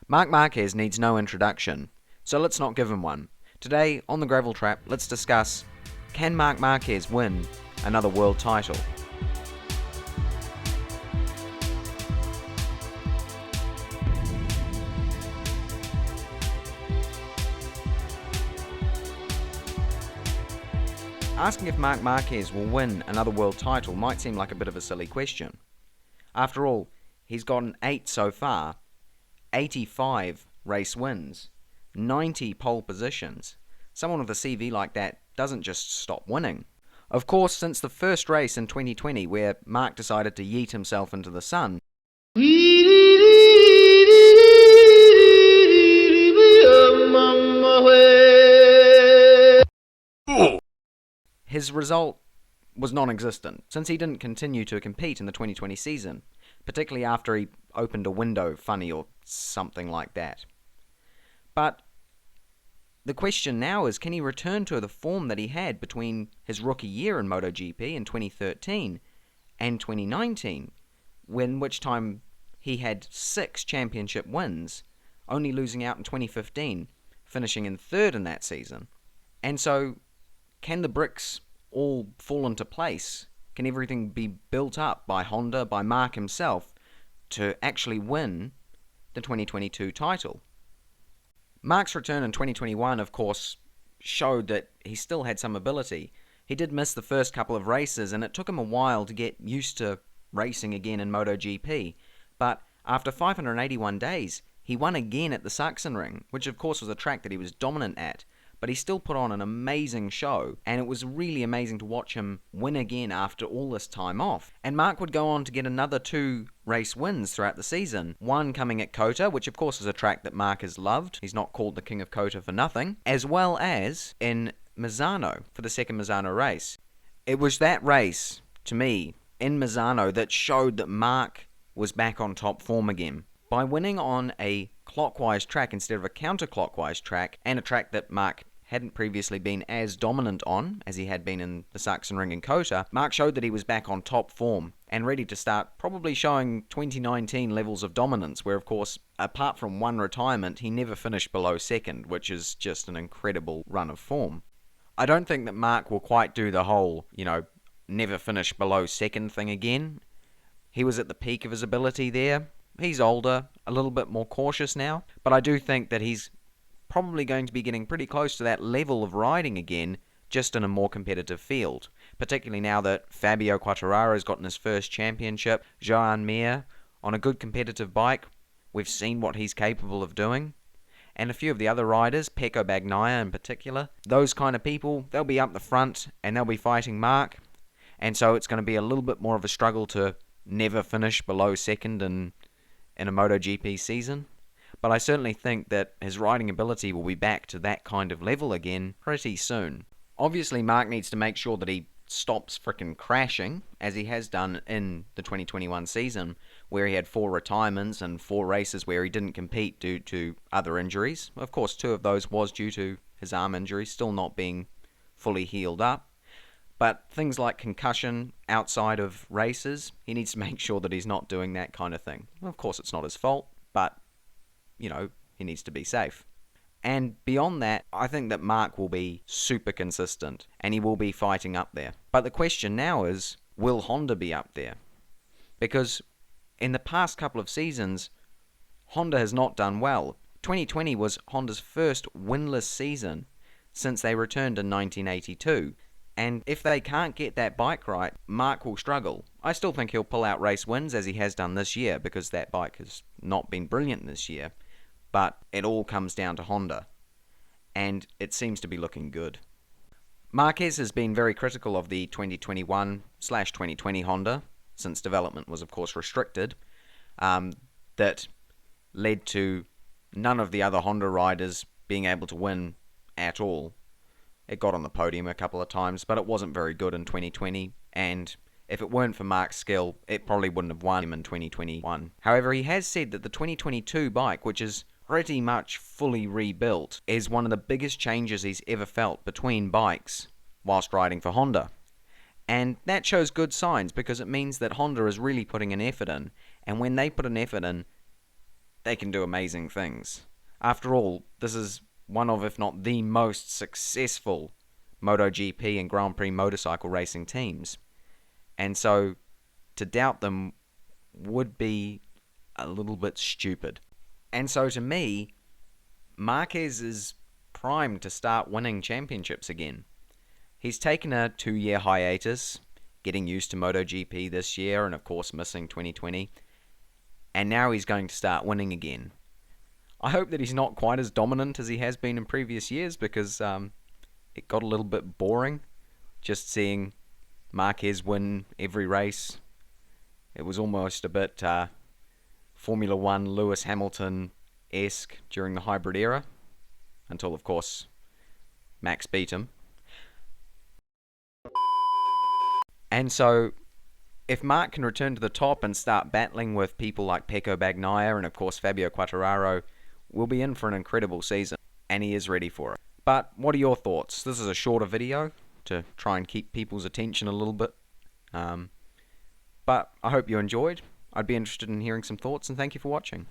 Marc Marquez needs no introduction, so let's not give him one. Today, on the Gravel Trap, let's discuss, can Marc Marquez win another world title? Asking if Marc Marquez will win another world title might seem like a bit of a silly question. After all, he's gotten 8 so far, 85 race wins, 90 pole positions. Someone with a CV like that doesn't just stop winning. Of course, since the first race in 2020 where Marc decided to yeet himself into the sun, his result was non-existent, since he didn't continue to compete in the 2020 season, particularly after he opened a window funny or something like that. But the question now is, can he return to the form that he had between his rookie year in MotoGP in 2013 and 2019, which time he had 6 championship wins, only losing out in 2015, finishing in 3rd in that season. And so, can the bricks all fall into place? Can everything be built up by Honda, by Marc himself, to actually win the 2022 title? Marc's return in 2021, of course, showed that he still had some ability. He did miss the first couple of races, and it took him a while to get used to racing again in MotoGP. But after 581 days, he won again at the Sachsenring, which of course was a track that he was dominant at. But he still put on an amazing show, and it was really amazing to watch him win again after all this time off. And Marc would go on to get another 2 race wins throughout the season. One coming at Kota, which of course is a track that Marc has loved. He's not called the King of Kota for nothing. As well as in Misano, for the second Misano race. It was that race, to me, in Misano, that showed that Marc was back on top form again. By winning on a clockwise track instead of a counterclockwise track, and a track that Marc hadn't previously been as dominant on as he had been in the Sachsenring and Kota, Marc showed that he was back on top form and ready to start probably showing 2019 levels of dominance, where of course, apart from one retirement, he never finished below 2nd, which is just an incredible run of form. I don't think that Marc will quite do the whole, never finish below 2nd thing again. He was at the peak of his ability there. He's older, a little bit more cautious now, but I do think that he's probably going to be getting pretty close to that level of riding again, just in a more competitive field. Particularly now that Fabio Quartararo has gotten his first championship, Joan Mir on a good competitive bike, we've seen what he's capable of doing. And a few of the other riders, Pecco Bagnaia in particular, those kind of people, they'll be up the front and they'll be fighting Marc. And so it's going to be a little bit more of a struggle to never finish below 2nd in a MotoGP season. But I certainly think that his riding ability will be back to that kind of level again pretty soon. Obviously, Marc needs to make sure that he stops frickin' crashing, as he has done in the 2021 season, where he had 4 retirements and 4 races where he didn't compete due to other injuries. Of course, 2 of those was due to his arm injury still not being fully healed up. But things like concussion outside of races, he needs to make sure that he's not doing that kind of thing. Of course, it's not his fault, but he needs to be safe. And beyond that, I think that Marc will be super consistent, and he will be fighting up there. But the question now is, will Honda be up there? Because in the past couple of seasons, Honda has not done well. 2020 was Honda's first winless season since they returned in 1982. And if they can't get that bike right, Marc will struggle. I still think he'll pull out race wins as he has done this year, because that bike has not been brilliant this year. But it all comes down to Honda, and it seems to be looking good. Marquez has been very critical of the 2021/2020 Honda, since development was of course restricted, that led to none of the other Honda riders being able to win at all. It got on the podium a couple of times, but it wasn't very good in 2020, and if it weren't for Marc's skill, it probably wouldn't have won him in 2021. However, he has said that the 2022 bike, which is pretty much fully rebuilt, is one of the biggest changes he's ever felt between bikes whilst riding for Honda. And that shows good signs, because it means that Honda is really putting an effort in, and when they put an effort in, they can do amazing things. After all, this is one of, if not the most successful MotoGP and Grand Prix motorcycle racing teams. And so to doubt them would be a little bit stupid. And so to me, Marquez is primed to start winning championships again. He's taken a 2-year hiatus, getting used to MotoGP this year and of course missing 2020. And now he's going to start winning again. I hope that he's not quite as dominant as he has been in previous years, because it got a little bit boring just seeing Marquez win every race. It was almost a bit Formula One Lewis Hamilton-esque during the hybrid era, until of course Max beat him. And so if Marc can return to the top and start battling with people like Pecco Bagnaia and of course Fabio Quartararo, we'll be in for an incredible season, and he is ready for it. But what are your thoughts? This is a shorter video to try and keep people's attention a little bit. But I hope you enjoyed. I'd be interested in hearing some thoughts, and thank you for watching.